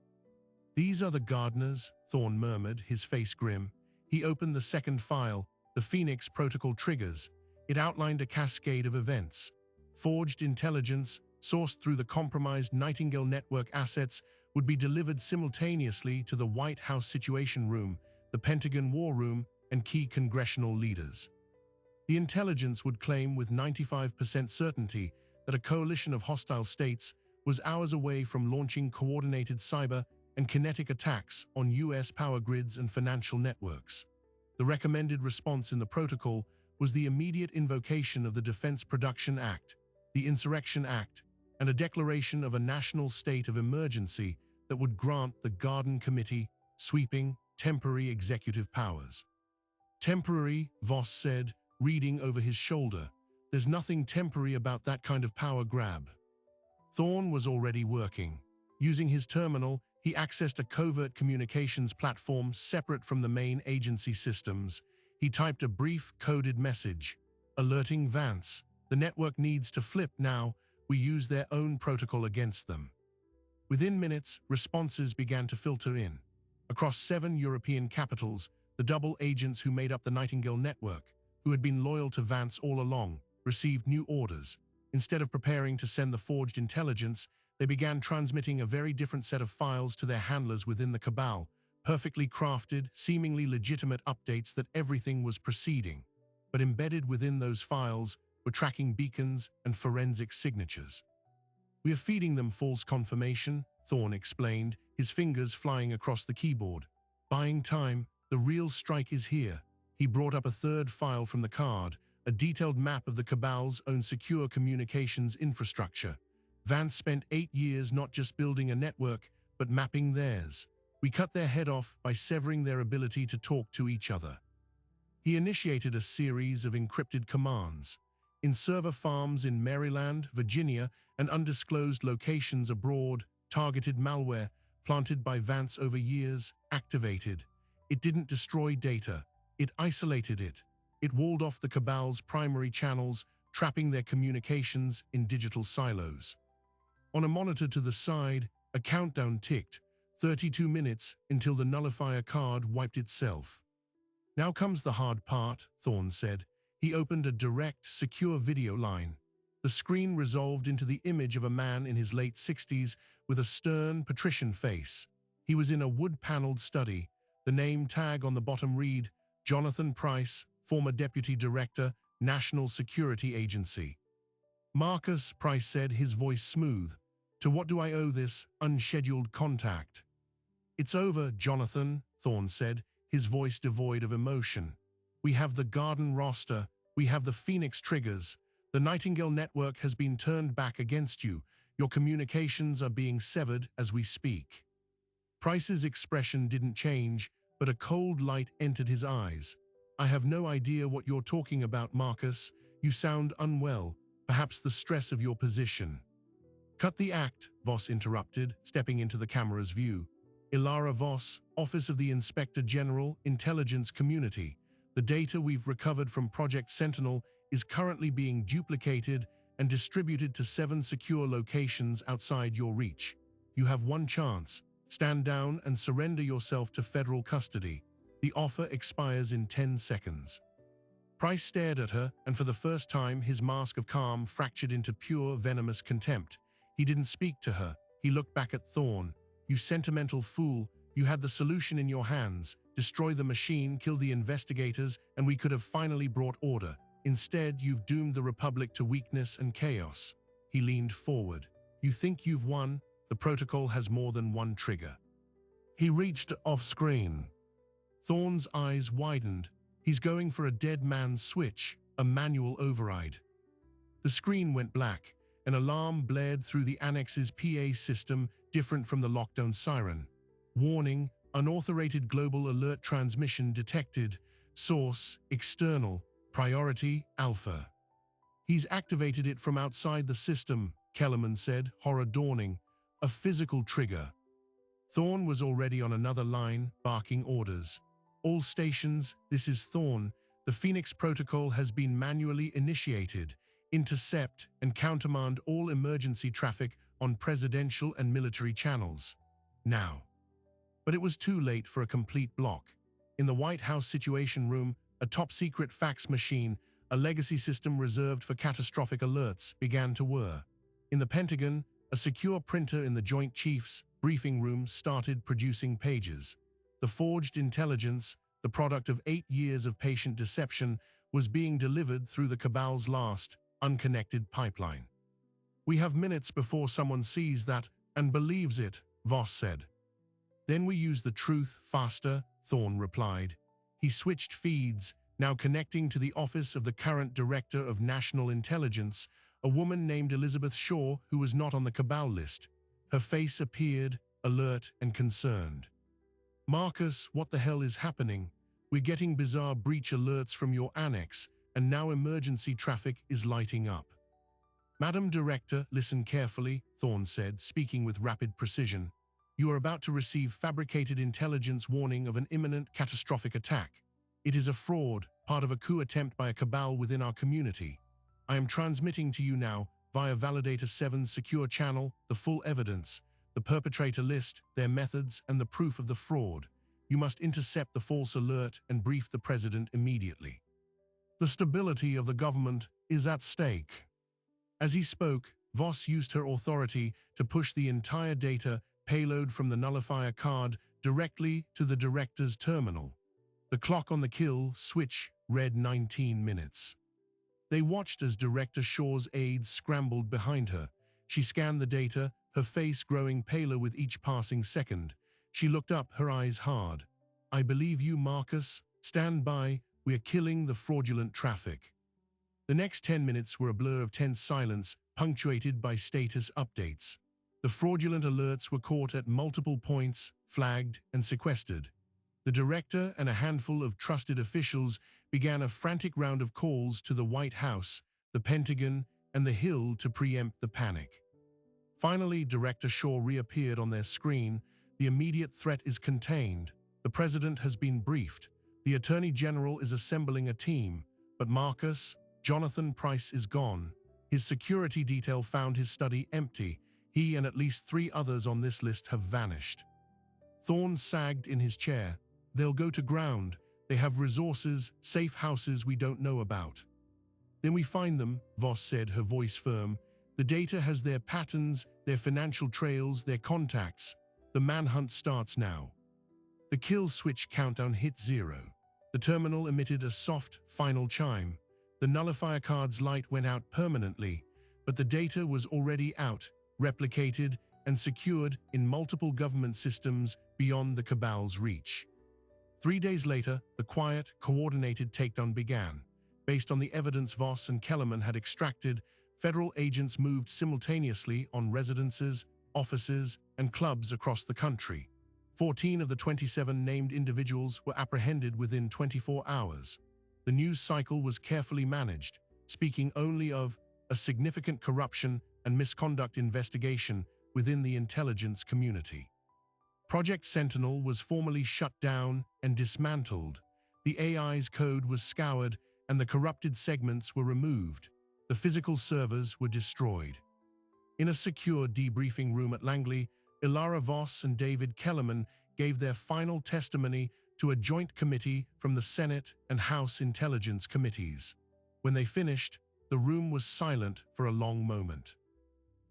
"These are the Gardeners," Thorne murmured, his face grim. He opened the second file, the Phoenix Protocol triggers. It outlined a cascade of events. Forged intelligence, sourced through the compromised Nightingale Network assets, would be delivered simultaneously to the White House Situation Room, the Pentagon War Room, and key congressional leaders. The intelligence would claim with 95% certainty that a coalition of hostile states was hours away from launching coordinated cyber and kinetic attacks on U.S. power grids and financial networks. The recommended response in the protocol was the immediate invocation of the Defense Production Act, the Insurrection Act, and a declaration of a national state of emergency that would grant the Garden Committee sweeping, temporary executive powers. Temporary, Voss said, reading over his shoulder. There's nothing temporary about that kind of power grab. Thorne was already working. Using his terminal, he accessed a covert communications platform separate from the main agency systems. He typed a brief, coded message. Alerting Vance. The network needs to flip now. We use their own protocol against them. Within minutes, responses began to filter in. Across 7 European capitals, the double agents who made up the Nightingale network, who had been loyal to Vance all along, received new orders. Instead of preparing to send the forged intelligence, they began transmitting a very different set of files to their handlers within the Cabal, perfectly crafted, seemingly legitimate updates that everything was proceeding. But embedded within those files were tracking beacons and forensic signatures. We are feeding them false confirmation, Thorne explained, his fingers flying across the keyboard. Buying time, the real strike is here. He brought up a third file from the card, a detailed map of the Cabal's own secure communications infrastructure. Vance spent 8 years not just building a network, but mapping theirs. We cut their head off by severing their ability to talk to each other. He initiated a series of encrypted commands. In server farms in Maryland, Virginia, and undisclosed locations abroad, targeted malware, planted by Vance over years, activated. It didn't destroy data. It isolated it. It walled off the Cabal's primary channels, trapping their communications in digital silos. On a monitor to the side, a countdown ticked, 32 minutes until the nullifier card wiped itself. Now comes the hard part, Thorne said. He opened a direct, secure video line. The screen resolved into the image of a man in his late 60s with a stern, patrician face. He was in a wood-paneled study. The name tag on the bottom read, Jonathan Price, former Deputy Director, National Security Agency. Marcus, Price said, his voice smooth. To what do I owe this unscheduled contact? It's over, Jonathan, Thorne said, his voice devoid of emotion. We have the Garden roster. We have the Phoenix triggers. The Nightingale network has been turned back against you. Your communications are being severed as we speak. Price's expression didn't change, but a cold light entered his eyes. I have no idea what you're talking about, Marcus. You sound unwell, perhaps the stress of your position. Cut the act, Voss interrupted, stepping into the camera's view. Ilara Voss, Office of the Inspector General, Intelligence Community. The data we've recovered from Project Sentinel is currently being duplicated and distributed to 7 secure locations outside your reach. You have one chance. Stand down and surrender yourself to federal custody. The offer expires in 10 seconds. Price stared at her, and for the first time, his mask of calm fractured into pure, venomous contempt. He didn't speak to her. He looked back at Thorne. You sentimental fool. You had the solution in your hands. Destroy the machine, kill the investigators, and we could have finally brought order. Instead, you've doomed the Republic to weakness and chaos. He leaned forward. You think you've won? The protocol has more than one trigger. He reached off-screen. Thorne's eyes widened. He's going for a dead man's switch, a manual override. The screen went black. An alarm blared through the Annex's PA system, different from the lockdown siren. Warning, unauthorized global alert transmission detected. Source, external. Priority, Alpha. He's activated it from outside the system, Kellerman said, horror dawning. A physical trigger. Thorne was already on another line, barking orders. All stations, this is Thorne. The Phoenix Protocol has been manually initiated. Intercept and countermand all emergency traffic on presidential and military channels. Now. But it was too late for a complete block. In the White House Situation Room, a top-secret fax machine, a legacy system reserved for catastrophic alerts, began to whir. In the Pentagon, a secure printer in the Joint Chiefs briefing room started producing pages. The forged intelligence, the product of 8 years of patient deception, was being delivered through the Cabal's last, unconnected pipeline. We have minutes before someone sees that and believes it, Voss said. Then we use the truth faster, Thorne replied. He switched feeds, now connecting to the office of the current Director of National Intelligence, a woman named Elizabeth Shaw who was not on the Cabal list. Her face appeared, alert and concerned. Marcus, what the hell is happening? We're getting bizarre breach alerts from your annex, and now emergency traffic is lighting up. Madam Director, listen carefully, Thorne said, speaking with rapid precision. You are about to receive fabricated intelligence warning of an imminent catastrophic attack. It is a fraud, part of a coup attempt by a cabal within our community. I am transmitting to you now, via Validator 7's secure channel, the full evidence, the perpetrator list, their methods, and the proof of the fraud. You must intercept the false alert and brief the president immediately. The stability of the government is at stake. As he spoke, Voss used her authority to push the entire data payload from the nullifier card directly to the director's terminal. The clock on the kill switch read 19 minutes. They watched as Director Shaw's aides scrambled behind her. She scanned the data, her face growing paler with each passing second. She looked up, her eyes hard. I believe you, Marcus. Stand by, we're killing the fraudulent traffic. The next 10 minutes were a blur of tense silence, punctuated by status updates. The fraudulent alerts were caught at multiple points, flagged, and sequestered. The director and a handful of trusted officials began a frantic round of calls to the White House, the Pentagon, and the Hill to preempt the panic. Finally, Director Shaw reappeared on their screen. The immediate threat is contained. The president has been briefed. The Attorney General is assembling a team. But Marcus, Jonathan Price is gone. His security detail found his study empty. He and at least 3 others on this list have vanished. Thorne sagged in his chair. They'll go to ground. They have resources, safe houses we don't know about. Then we find them, Voss said, her voice firm. The data has their patterns, their financial trails, their contacts. The manhunt starts now. The kill switch countdown hit 0. The terminal emitted a soft, final chime. The nullifier card's light went out permanently, but the data was already out, replicated, and secured in multiple government systems beyond the cabal's reach. 3 days later, the quiet, coordinated takedown began. Based on the evidence Voss and Kellerman had extracted, federal agents moved simultaneously on residences, offices, and clubs across the country. 14 of the 27 named individuals were apprehended within 24 hours. The news cycle was carefully managed, speaking only of a significant corruption and misconduct investigation within the intelligence community. Project Sentinel was formally shut down and dismantled. The AI's code was scoured and the corrupted segments were removed. The physical servers were destroyed. In a secure debriefing room at Langley, Ilara Voss and David Kellerman gave their final testimony to a joint committee from the Senate and House Intelligence Committees. When they finished, the room was silent for a long moment.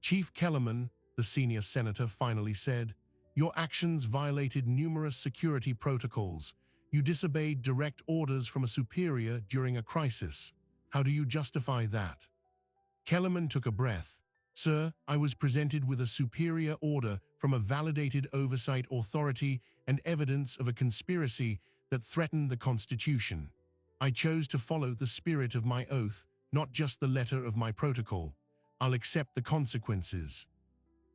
Chief Kellerman, the senior senator, finally said, "Your actions violated numerous security protocols. You disobeyed direct orders from a superior during a crisis. How do you justify that?" Kellerman took a breath. "Sir, I was presented with a superior order from a validated oversight authority and evidence of a conspiracy that threatened the Constitution. I chose to follow the spirit of my oath, not just the letter of my protocol. I'll accept the consequences."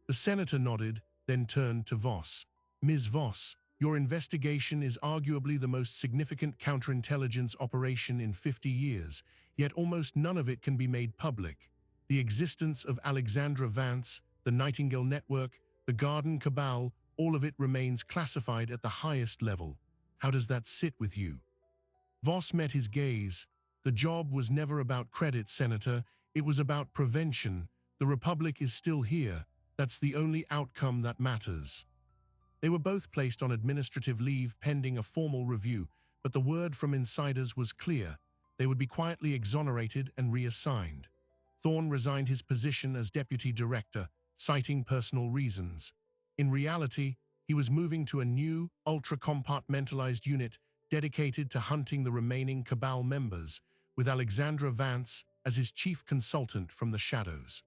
The senator nodded, then turned to Voss. "Ms. Voss, your investigation is arguably the most significant counterintelligence operation in 50 years, yet almost none of it can be made public. The existence of Alexandra Vance, the Nightingale Network, the Garden Cabal, all of it remains classified at the highest level. How does that sit with you?" Voss met his gaze. "The job was never about credit, Senator. It was about prevention. The Republic is still here. That's the only outcome that matters." They were both placed on administrative leave pending a formal review, but the word from insiders was clear. They would be quietly exonerated and reassigned. Thorne resigned his position as deputy director, citing personal reasons. In reality, he was moving to a new, ultra-compartmentalized unit dedicated to hunting the remaining Cabal members, with Alexandra Vance as his chief consultant from the shadows.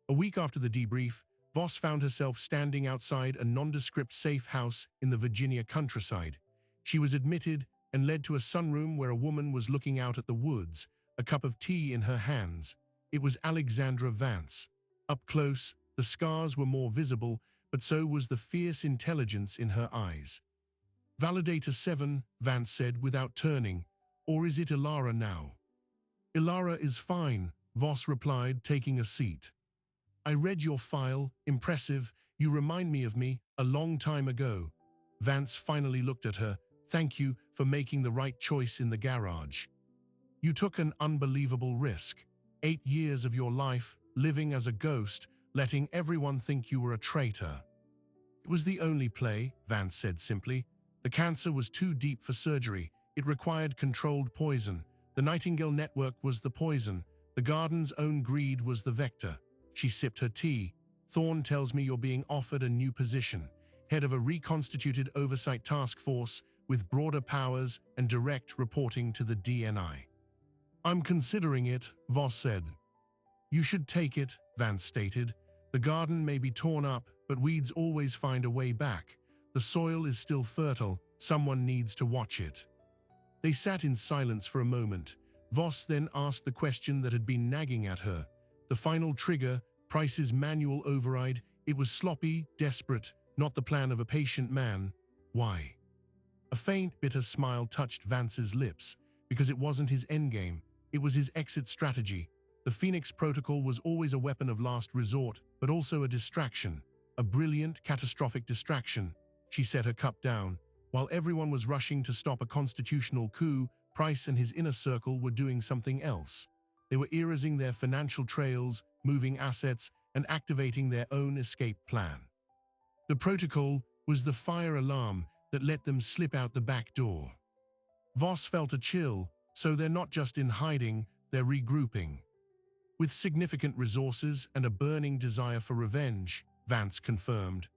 A week after the debrief, Voss found herself standing outside a nondescript safe house in the Virginia countryside. She was admitted and led to a sunroom where a woman was looking out at the woods, a cup of tea in her hands. It was Alexandra Vance. Up close, the scars were more visible, but so was the fierce intelligence in her eyes. Validator 7, Vance said without turning. Or is it Ilara now? Ilara is fine, Voss replied, taking a seat. I read your file, impressive. You remind me of me, a long time ago. Vance finally looked at her. Thank you for making the right choice in the garage. You took an unbelievable risk. 8 years of your life, living as a ghost, letting everyone think you were a traitor. It was the only play, Vance said simply. The cancer was too deep for surgery. It required controlled poison. The Nightingale Network was the poison. The garden's own greed was the vector. She sipped her tea. Thorne tells me you're being offered a new position, head of a reconstituted oversight task force with broader powers and direct reporting to the DNI. I'm considering it, Voss said. You should take it, Vance stated. The garden may be torn up, but weeds always find a way back. The soil is still fertile. Someone needs to watch it. They sat in silence for a moment. Voss then asked the question that had been nagging at her. The final trigger, Price's manual override, it was sloppy, desperate, not the plan of a patient man. Why? A faint, bitter smile touched Vance's lips. Because it wasn't his endgame, it was his exit strategy. The Phoenix Protocol was always a weapon of last resort, but also a distraction. A brilliant, catastrophic distraction. She set her cup down. While everyone was rushing to stop a constitutional coup, Price and his inner circle were doing something else. They were erasing their financial trails, moving assets, and activating their own escape plan. The protocol was the fire alarm that let them slip out the back door. Voss felt a chill, so they're not just in hiding, they're regrouping. With significant resources and a burning desire for revenge, Vance confirmed.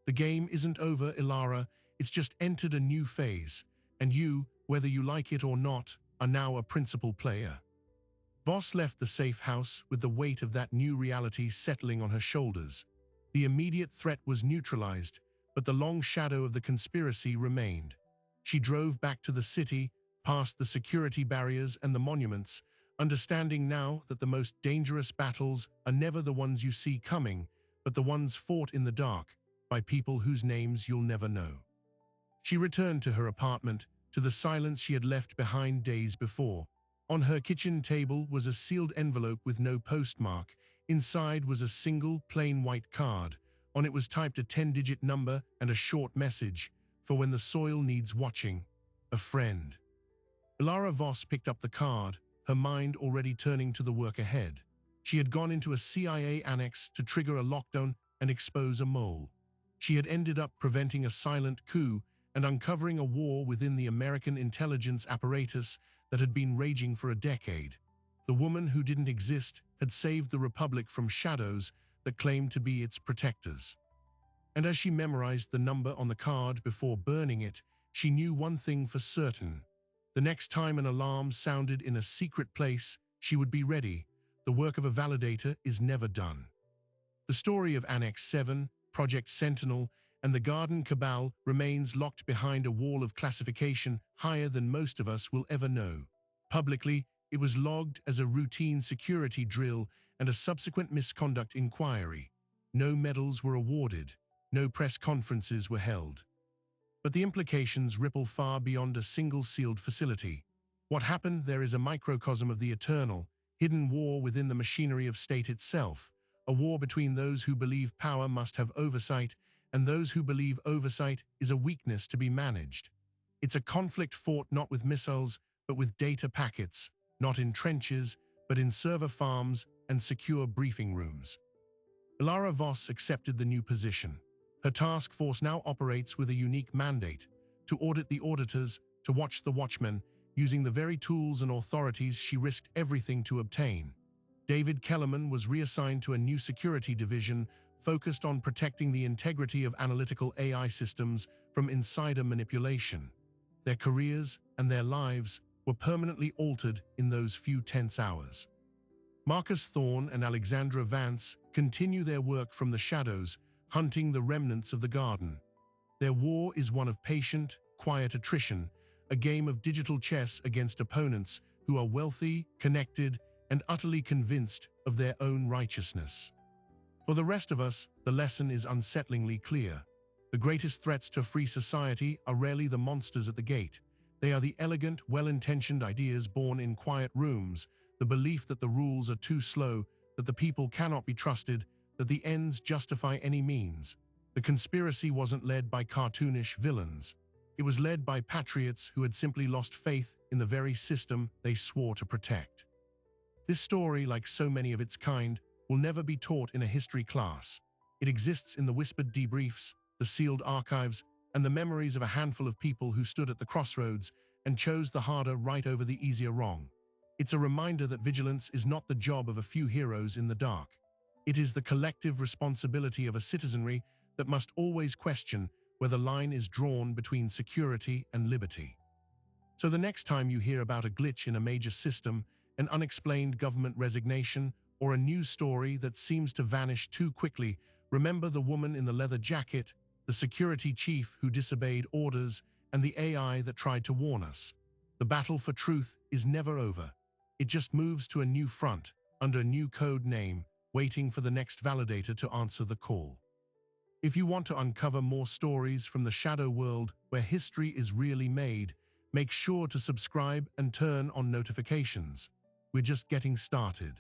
The game isn't over, Ilara, it's just entered a new phase, and you, whether you like it or not, are now a principal player. Voss left the safe house with the weight of that new reality settling on her shoulders. The immediate threat was neutralized, but the long shadow of the conspiracy remained. She drove back to the city, past the security barriers and the monuments, understanding now that the most dangerous battles are never the ones you see coming, but the ones fought in the dark, by people whose names you'll never know. She returned to her apartment, to the silence she had left behind days before. On her kitchen table was a sealed envelope with no postmark. Inside was a single, plain white card. On it was typed a 10-digit number and a short message, for when the soil needs watching. A friend. Ilara Voss picked up the card, her mind already turning to the work ahead. She had gone into a CIA annex to trigger a lockdown and expose a mole. She had ended up preventing a silent coup and uncovering a war within the American intelligence apparatus that had been raging for a decade. The woman who didn't exist had saved the Republic from shadows that claimed to be its protectors. And as she memorized the number on the card before burning it, she knew one thing for certain. The next time an alarm sounded in a secret place, she would be ready. The work of a validator is never done. The story of Annex 7, Project Sentinel, and the Garden Cabal remains locked behind a wall of classification higher than most of us will ever know. Publicly, it was logged as a routine security drill and a subsequent misconduct inquiry. No medals were awarded, no press conferences were held. But the implications ripple far beyond a single sealed facility. What happened there is a microcosm of the eternal, hidden war within the machinery of state itself, a war between those who believe power must have oversight and those who believe oversight is a weakness to be managed. It's a conflict fought not with missiles, but with data packets, not in trenches, but in server farms and secure briefing rooms. Ilara Voss accepted the new position. Her task force now operates with a unique mandate, to audit the auditors, to watch the watchmen, using the very tools and authorities she risked everything to obtain. David Kellerman was reassigned to a new security division focused on protecting the integrity of analytical AI systems from insider manipulation. Their careers and their lives were permanently altered in those few tense hours. Marcus Thorne and Alexandra Vance continue their work from the shadows, hunting the remnants of the garden. Their war is one of patient, quiet attrition, a game of digital chess against opponents who are wealthy, connected, and utterly convinced of their own righteousness. For the rest of us, the lesson is unsettlingly clear. The greatest threats to free society are rarely the monsters at the gate. They are the elegant, well-intentioned ideas born in quiet rooms, the belief that the rules are too slow, that the people cannot be trusted, that the ends justify any means. The conspiracy wasn't led by cartoonish villains. It was led by patriots who had simply lost faith in the very system they swore to protect. This story, like so many of its kind, will never be taught in a history class. It exists in the whispered debriefs, the sealed archives, and the memories of a handful of people who stood at the crossroads and chose the harder right over the easier wrong. It's a reminder that vigilance is not the job of a few heroes in the dark. It is the collective responsibility of a citizenry that must always question where the line is drawn between security and liberty. So the next time you hear about a glitch in a major system, an unexplained government resignation, or a news story that seems to vanish too quickly, remember the woman in the leather jacket, the security chief who disobeyed orders, and the AI that tried to warn us. The battle for truth is never over. It just moves to a new front, under a new code name, waiting for the next validator to answer the call. If you want to uncover more stories from the shadow world where history is really made, make sure to subscribe and turn on notifications. We're just getting started.